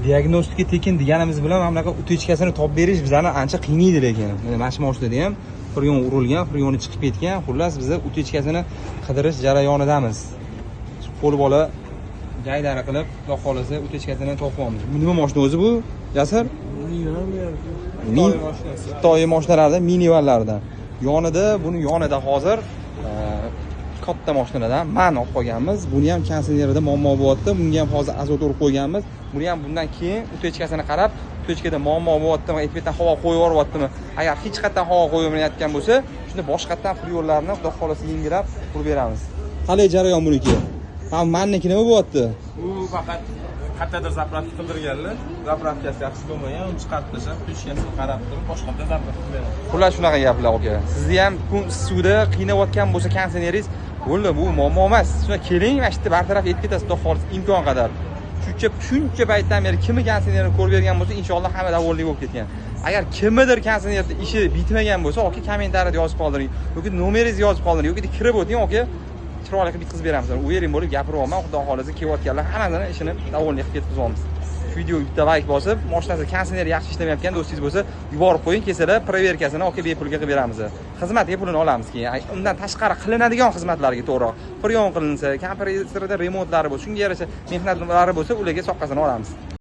diagnostika tekin deganimiz bilan mana bunaqa utechkasini topib berish bizani ancha qiynaydi, lekin mana shu mashinada ham furyon urilgan, furyoni chiqib ketgan. Xullas biz utechkasini qidirish jarayonidamiz. Qo'l bola jaydari qilib, xudo xolasa utechkasini topamiz. Bu nima mashina o'zi bu? Jasur? Xitoy mashinalardan, minivanlardan. Buni yonida hozir katta mashinadan man olib qolganmiz. Buni ham kondisionerida muammo bo'lyapti. Bunga ham hozir azot urib qo'yganmiz. Buni ham bundan keyin utechkasini qarab, utechkada muammo bo'lyaptimi, aytibdan havo qo'yib yuboryaptimi? Agar hech qayerdan havo qo'yilmayotgan bo'lsa, shunda boshqatdan furyonlarni xudo xolasa yengilab qurib beramiz. Qalay jarayon buniki? Ham manniki nima bo'lyapti? U faqat qayerdadir zapravka qildirganlar, zapravkasi yaxshi bo'lmagan, uni chiqarib tashlab, peshkasini qarab turib, boshqadan zapravka qilgan. Xullas shunaqa gaplar aka. Sizni ham kun suvda qiynayotgan bo'lsa konditsioneringiz, bo'ldi, bu muammo emas. Shuna keling, mana shu yerda bartaraf etib ketasiz, xudo xolasa imkon qadar. Shuncha paytdan beri kimni konditsionerini ko'rib bergan bo'lsa, inshaalloh hamma davollik bo'lib ketgan. Agar kimnidir konditsionerda ishi bitmagan bo'lsa, aka kommentariyada yozib qoldiring yoki nomeringizni yozib qoldiring yoki kirib o'ting, aka chiroyli qilib bitkazib beramiz. Uyering bo'lib gapiryapman, xudo xolasa kelayotganlar hammasini ishini davollik qilib ketkazamiz. Shu videoga bitta like bosib, mashinasi konditsioneri yaxshi ishlamayotgan do'stingiz bo'lsa, yuborib qo'ying, kelsalar proverkasini aka bepulga qilib beramiz. Xizmatga pulini olamiz keyin. Undan tashqari qilinadigan xizmatlarga to'g'ri. Furyon qilinsa, kompressorda remontlari bo'lsa, shunga yarasha mehnatlari bo'lsa, ularga soqqasini olamiz.